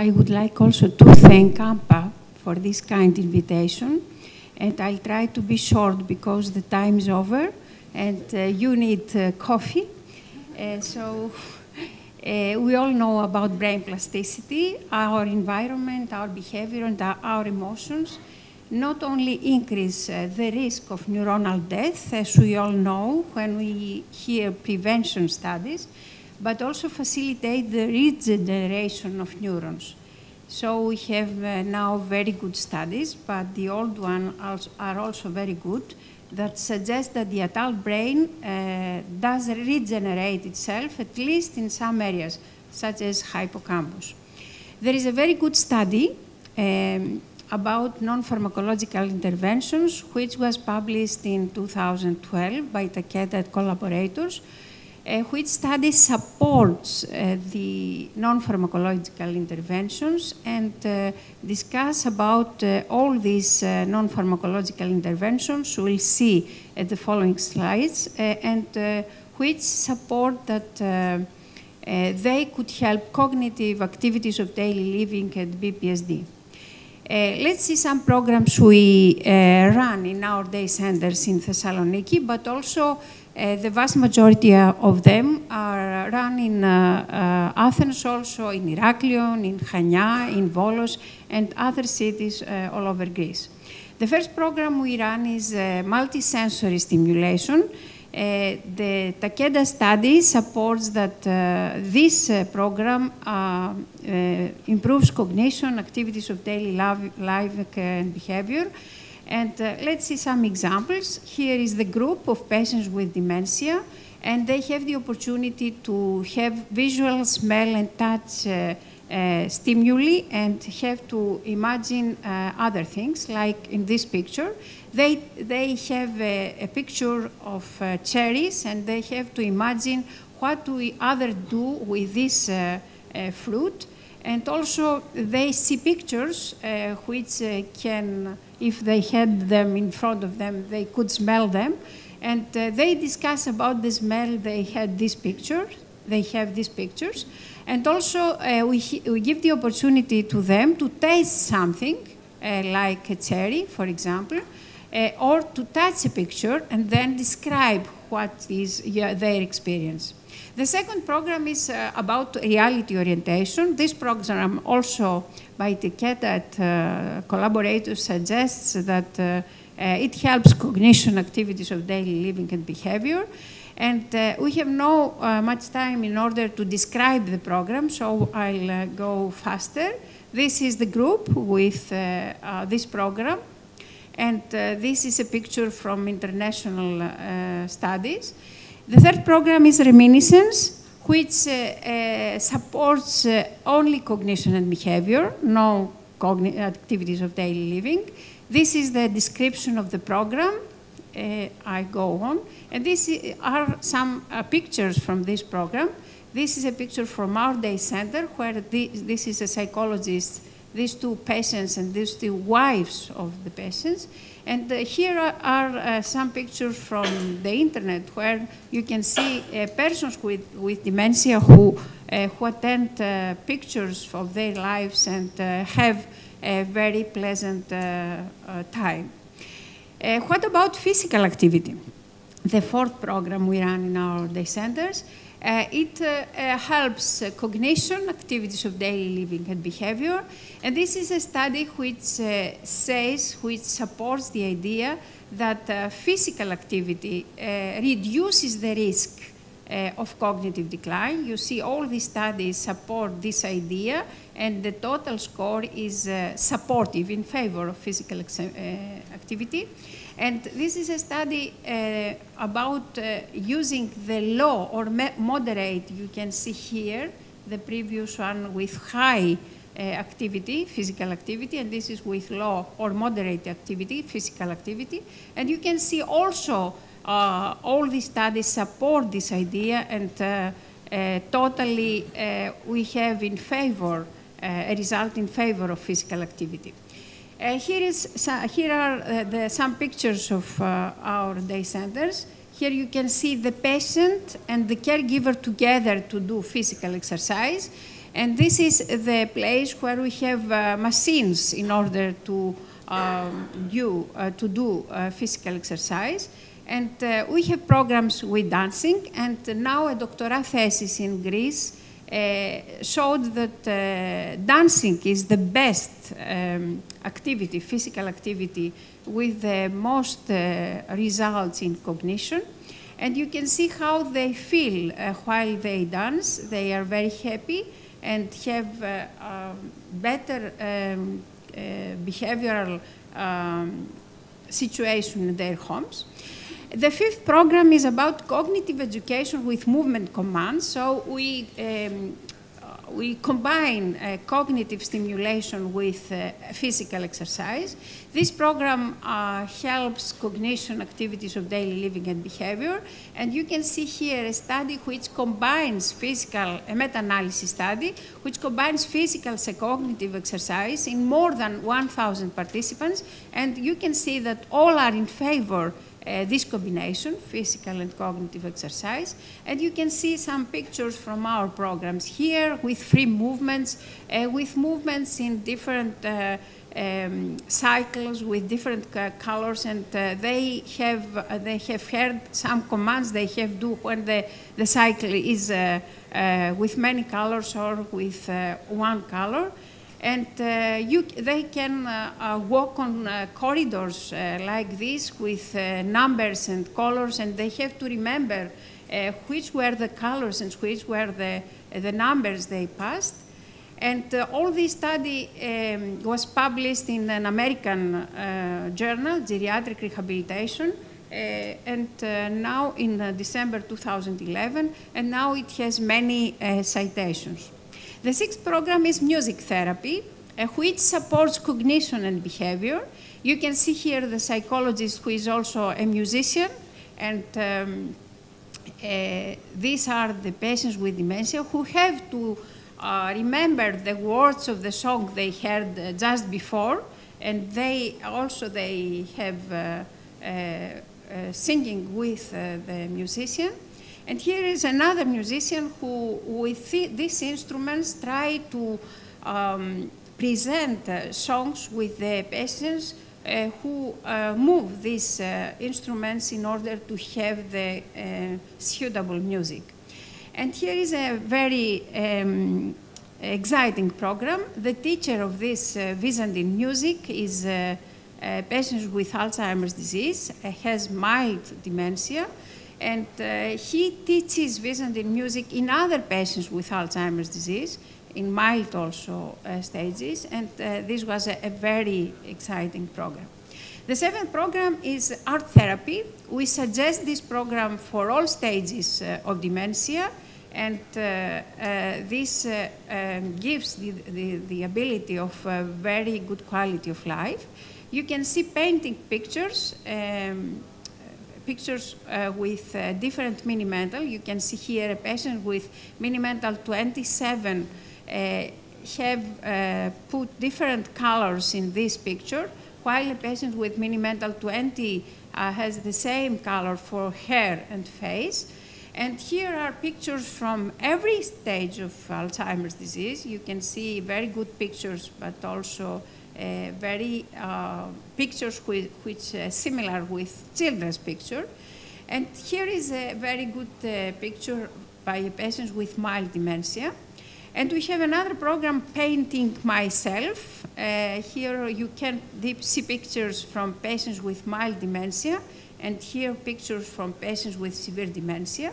I would like also to thank AMPA for this kind invitation. And I'll try to be short because the time is over and you need coffee. We all know about brain plasticity. Our environment, our behavior, and our emotions not only increase the risk of neuronal death, as we all know when we hear prevention studies, but also facilitate the regeneration of neurons. So we have now very good studies, but the old ones are also very good, that suggest that the adult brain does regenerate itself, at least in some areas, such as hippocampus. There is a very good study about non-pharmacological interventions, which was published in 2012 by Takeda and collaborators, which study supports the non-pharmacological interventions and discuss about all these non-pharmacological interventions we'll see at the following slides, and which support that they could help cognitive activities of daily living and BPSD. Let's see some programs we run in our day centers in Thessaloniki, but also the vast majority of them are run in Athens, also in Heraklion, in Chania, in Volos, and other cities all over Greece. The first program we run is multisensory stimulation. The Takeda study supports that this program improves cognition, activities of daily life and behavior. And let's see some examples. Here is the group of patients with dementia, and they have the opportunity to have visual, smell, and touch stimuli, and have to imagine other things, like in this picture. They have a picture of cherries, and they have to imagine what do we other do with this fruit. And also they see pictures which can, if they had them in front of them, they could smell them. And they discuss about the smell, they have these pictures. And also we give the opportunity to them to taste something, like a cherry, for example, or to touch a picture and then describe what is their experience. The second program is about reality orientation. This program also by Takeda collaborators suggests that it helps cognition, activities of daily living and behavior. And we have no much time in order to describe the program, so I'll go faster. This is the group with this program. And this is a picture from international studies. The third program is Reminiscence, which supports only cognition and behavior, no activities of daily living. This is the description of the program. I go on. And these are some pictures from this program. This is a picture from our day center, where this is a psychologist, these two patients and these two wives of the patients. And here are some pictures from the internet, where you can see persons with dementia who attend pictures of their lives and have a very pleasant time. What about physical activity? The fourth program we run in our day centers. It helps cognition, activities of daily living and behavior. And this is a study which supports the idea that physical activity reduces the risk of cognitive decline. You see all these studies support this idea, and the total score is supportive in favor of physical activity. And this is a study about using the low or moderate. You can see here the previous one with high activity, physical activity, and this is with low or moderate activity, physical activity. And you can see also all these studies support this idea, and totally we have in favor, a result in favor of physical activity. Here are some pictures of our day centers. Here you can see the patient and the caregiver together to do physical exercise. And this is the place where we have machines in order to do physical exercise. And we have programs with dancing, and now a doctoral thesis in Greece showed that dancing is the best activity, physical activity, with the most results in cognition. And you can see how they feel while they dance. They are very happy and have better behavioral situation in their homes. The fifth program is about cognitive education with movement commands. So we combine cognitive stimulation with physical exercise. This program helps cognition activities of daily living and behavior. And you can see here a study which combines a meta-analysis study, which combines physical and cognitive exercise in more than 1,000 participants. And you can see that all are in favor this combination, physical and cognitive exercise. And you can see some pictures from our programs here with free movements, with movements in different cycles with different colors, and they have heard some commands they have do when the cycle is with many colors or with one color. And they can walk on corridors like this with numbers and colors, and they have to remember which were the colors and which were the numbers they passed. And all this study was published in an American journal, Geriatric Rehabilitation, and now in December 2011, and now it has many citations. The sixth program is music therapy, which supports cognition and behavior. You can see here the psychologist who is also a musician, and these are the patients with dementia who have to remember the words of the song they heard just before, and they have singing with the musician. And here is another musician who, with these instruments, try to present songs with the patients who move these instruments in order to have the suitable music. And here is a very exciting program. The teacher of this Byzantine music is patients with Alzheimer's disease, has mild dementia, and he teaches Byzantine music in other patients with Alzheimer's disease, in mild also stages, and this was a very exciting program. The seventh program is art therapy. We suggest this program for all stages of dementia, and this gives the ability of very good quality of life. You can see painting pictures, with different mini-mental. You can see here a patient with mini-mental 27 have put different colors in this picture, while a patient with mini-mental 20 has the same color for hair and face. And here are pictures from every stage of Alzheimer's disease. You can see very good pictures, but also very pictures which similar with children's picture. And here is a very good picture by a patient with mild dementia. And we have another program, Painting Myself. Here you can see pictures from patients with mild dementia, and here pictures from patients with severe dementia.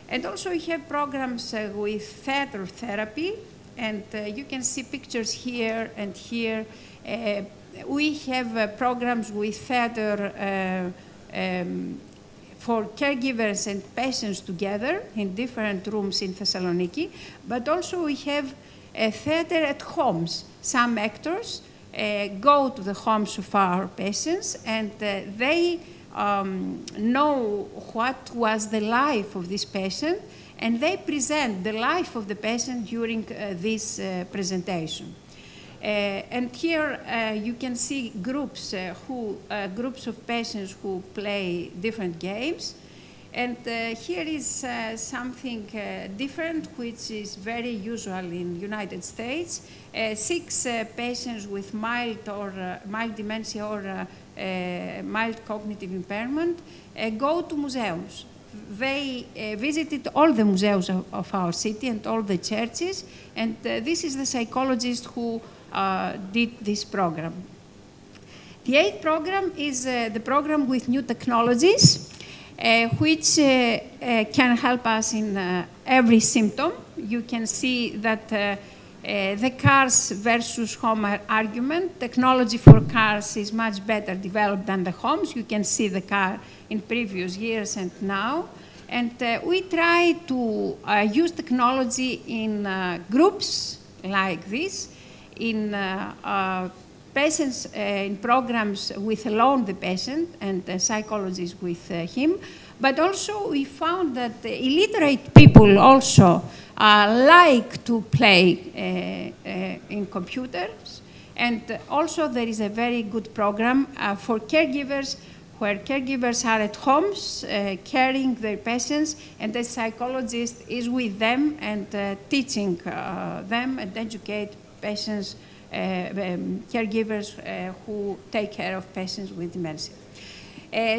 And also we have programs with theater therapy, and you can see pictures here and here. We have programs with theater for caregivers and patients together in different rooms in Thessaloniki, but also we have a theater at homes. Some actors go to the homes of our patients, and they know what was the life of this patient, and they present the life of the patient during this presentation. And here you can see groups of patients who play different games. And here is something different, which is very usual in the United States. 6 patients with mild dementia or mild cognitive impairment go to museums. They visited all the museums of our city and all the churches, and this is the psychologist who did this program. The 8th program is the program with new technologies, which can help us in every symptom. You can see that the cars versus home argument, technology for cars is much better developed than the homes. You can see the car in previous years and now. And we try to use technology in groups like this, in patients in programs with alone the patient and psychologists with him. But also we found that illiterate people also like to play in computers. And also there is a very good program for caregivers, where caregivers are at homes caring their patients, and the psychologist is with them and teaching them and educate patients, caregivers who take care of patients with dementia.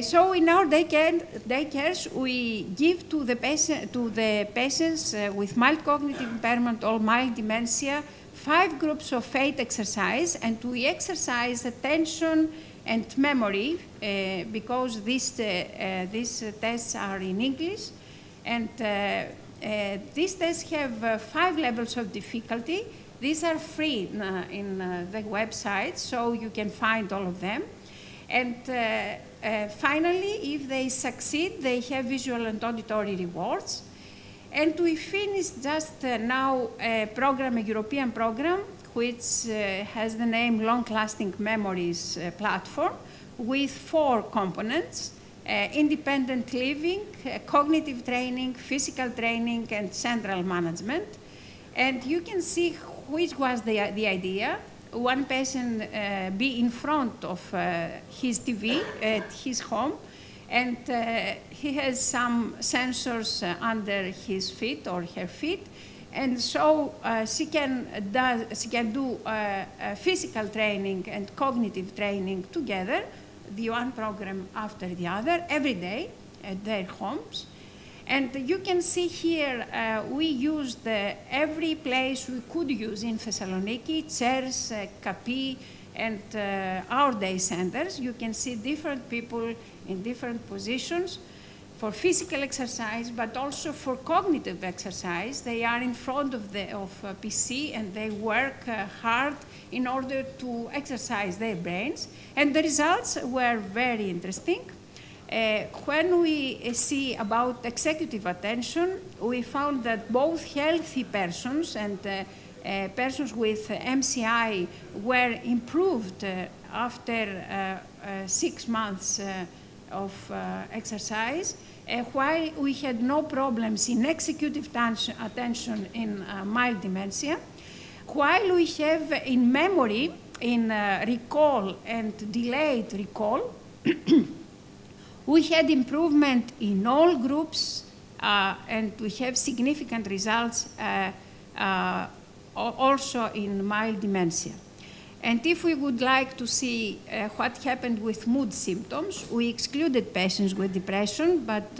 So in our daycares, we give to the patients with mild cognitive impairment or mild dementia 5 groups of 8 exercise, and we exercise attention and memory because these tests are in English, and these tests have 5 levels of difficulty. These are free in the website, so you can find all of them. And finally, if they succeed, they have visual and auditory rewards. And we finished just now a program, a European program, which has the name Long-Lasting Memories Platform, with 4 components: independent living, cognitive training, physical training, and central management. And you can see which was the idea. One person be in front of his TV at his home, and he has some sensors under his feet or her feet, and so she can do physical training and cognitive training together, the one program after the other, every day at their homes. And you can see here, we used every place we could use in Thessaloniki, chairs, CAPI, and our day centers. You can see different people in different positions for physical exercise, but also for cognitive exercise. They are in front of PC, and they work hard in order to exercise their brains. And the results were very interesting. When we see about executive attention, we found that both healthy persons and persons with MCI were improved after 6 months of exercise, while we had no problems in executive attention in mild dementia, while we have in memory, in recall and delayed recall, we had improvement in all groups, and we have significant results also in mild dementia. And if we would like to see what happened with mood symptoms, we excluded patients with depression, but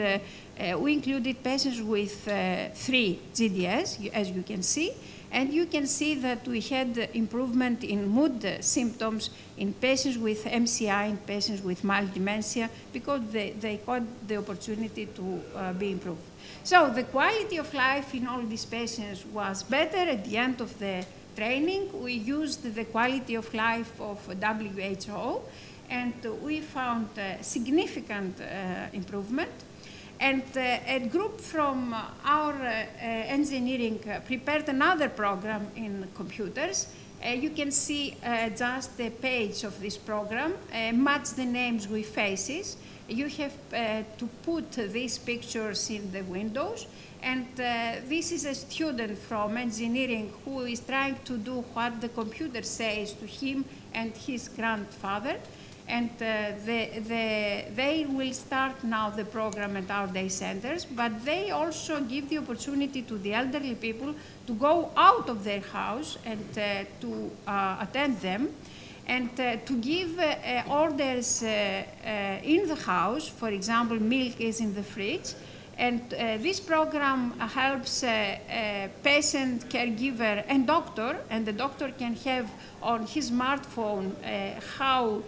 we included patients with 3 GDS, as you can see. And you can see that we had improvement in mood symptoms in patients with MCI and patients with mild dementia, because they got the opportunity to be improved. So the quality of life in all these patients was better at the end of the training. We used the quality of life of WHO, and we found significant improvement. And a group from our engineering prepared another program in computers. You can see just the page of this program, match the names with faces. You have to put these pictures in the windows. And this is a student from engineering who is trying to do what the computer says to him and his grandfather. And they will start now the program at our day centers, but they also give the opportunity to the elderly people to go out of their house and to attend them, and to give orders in the house. For example, milk is in the fridge. And this program helps patient, caregiver, and doctor, and the doctor can have on his smartphone how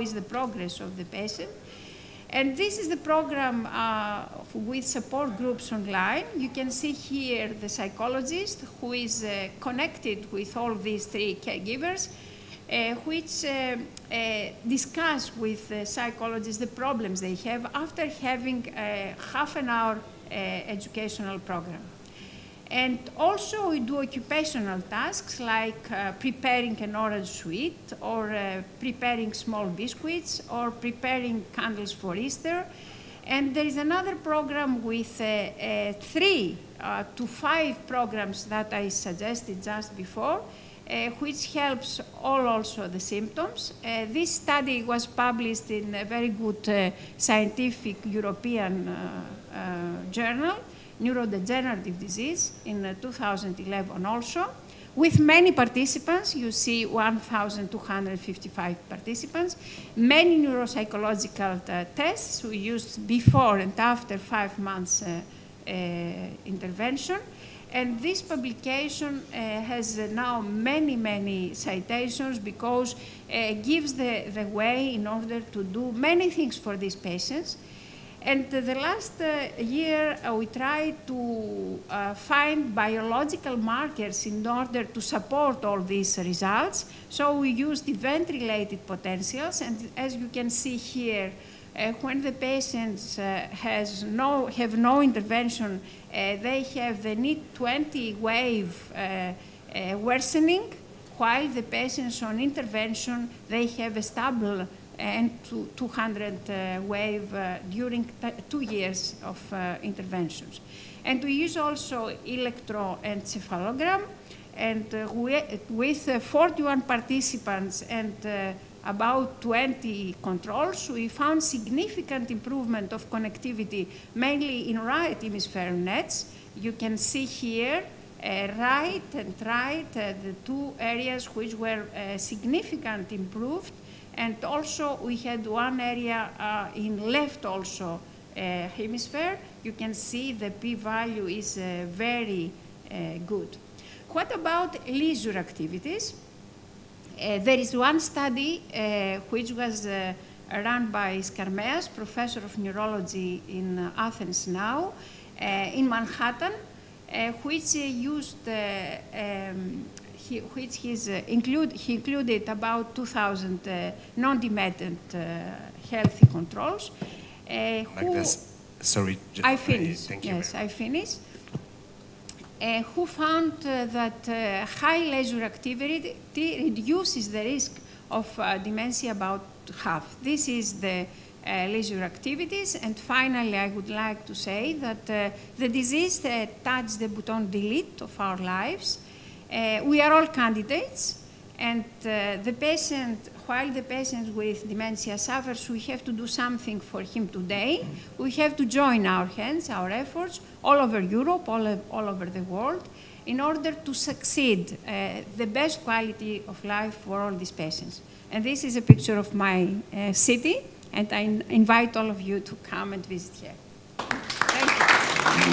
is the progress of the patient. And this is the program with support groups online. You can see here the psychologist who is connected with all these three caregivers, which discuss with psychologists the problems they have after having a half an hour educational program. And also we do occupational tasks like preparing an orange sweet, or preparing small biscuits, or preparing candles for Easter. And there is another program with 3 to 5 programs that I suggested just before, which helps also the symptoms. This study was published in a very good scientific European journal, Neurodegenerative Disease, in 2011 also, with many participants. You see 1,255 participants, many neuropsychological tests we used before and after 5 months intervention. And this publication has now many citations, because it gives the way in order to do many things for these patients. And the last year, we tried to find biological markers in order to support all these results. So we used event-related potentials, and as you can see here, when the patients have no intervention, they need 20 wave worsening, while the patients on intervention, they have a stable and 200 wave during 2 years of interventions. And we use also electroencephalogram, and with 41 participants and about 20 controls, we found significant improvement of connectivity, mainly in right hemisphere nets. You can see here right and right, the 2 areas which were significantly improved. And also we had one area in left also hemisphere. You can see the p-value is very good. What about leisure activities? There is one study which was run by Skarmeas, professor of neurology in Athens now, in Manhattan, which used, he included about 2,000 non-dependent healthy controls. Magda, sorry. I finished. Thank you. Yes, I finished. Who found that high leisure activity reduces the risk of dementia about half. This is the leisure activities. And finally, I would like to say that the disease touched the button delete of our lives. We are all candidates, and the patient, while the patient with dementia suffers, we have to do something for him today. We have to join our hands, our efforts, all over Europe, all over the world, in order to succeed the best quality of life for all these patients. And this is a picture of my city, and I invite all of you to come and visit here. Thank you.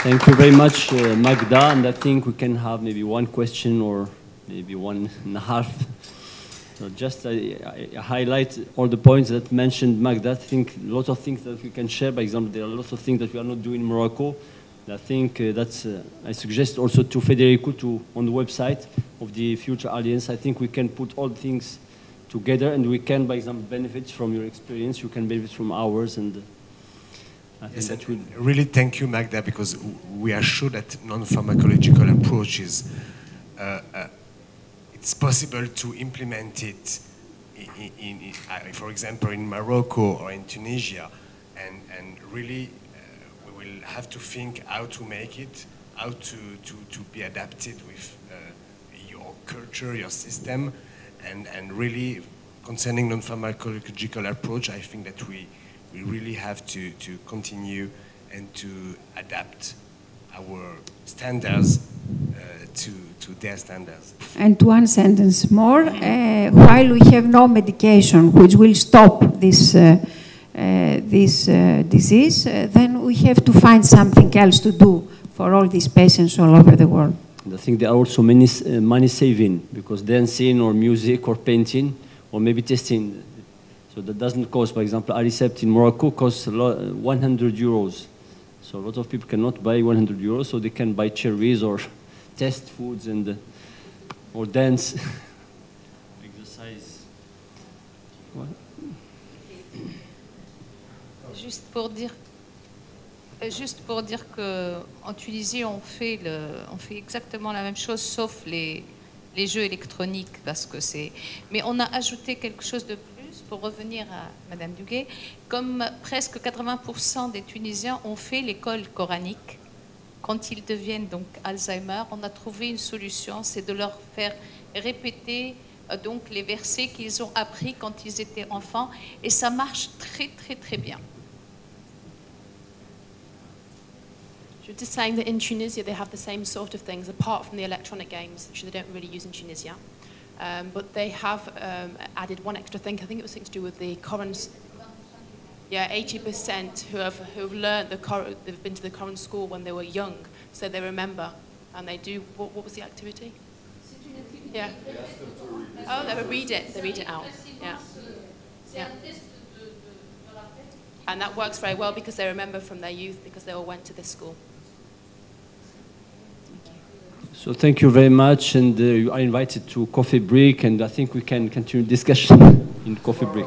Thank you very much, Magda, and I think we can have maybe one question or maybe 1.5. So just I highlight all the points that mentioned Magda. I think a lot of things that we can share. By example, there are a lot of things that we are not doing in Morocco. I think that's, I suggest also to Federico on the website of the Future Alliance. I think we can put all things together, and we can, by example, benefit from your experience. You can benefit from ours, and I think yes, that will really thank you, Magda, because we are sure that non-pharmacological approaches, it's possible to implement it for example, in Morocco or in Tunisia, and really we will have to think how to make it, how to be adapted with your culture, your system, And really, concerning non-pharmacological approach, I think that we really have to continue and to adapt our standards to their standards. And one sentence more, while we have no medication which will stop this, disease, then we have to find something else to do for all these patients all over the world. And I think there are also many money saving, because dancing or music or painting or maybe testing. So that doesn't cost, for example, Aricept in Morocco costs 100 euros. So a lot of people cannot buy 100 euros, so they can buy cherries or test foods and or dance, exercise. What? Juste pour dire qu'en Tunisie, on fait exactement la même chose, sauf les jeux électroniques, parce que c'est... Mais on a ajouté quelque chose de plus, pour revenir à Madame Duguay. Comme presque 80% des Tunisiens ont fait l'école coranique, quand ils deviennent donc Alzheimer, on a trouvé une solution, c'est de leur faire répéter donc les versets qu'ils ont appris quand ils étaient enfants, et ça marche très très très bien. Just saying that in Tunisia they have the same sort of things, apart from the electronic games, which they don't really use in Tunisia. But they have added one extra thing. I think it was something to do with the Quran. Yeah, 80% who have learned the Quran, they've been to the Quran school when they were young, so they remember, and they do. What was the activity? Yeah. Oh, they would read it. They read it out. Yeah. Yeah. And that works very well because they remember from their youth, because they all went to this school. So thank you very much, and you are invited to coffee break, and I think we can continue discussion in coffee break.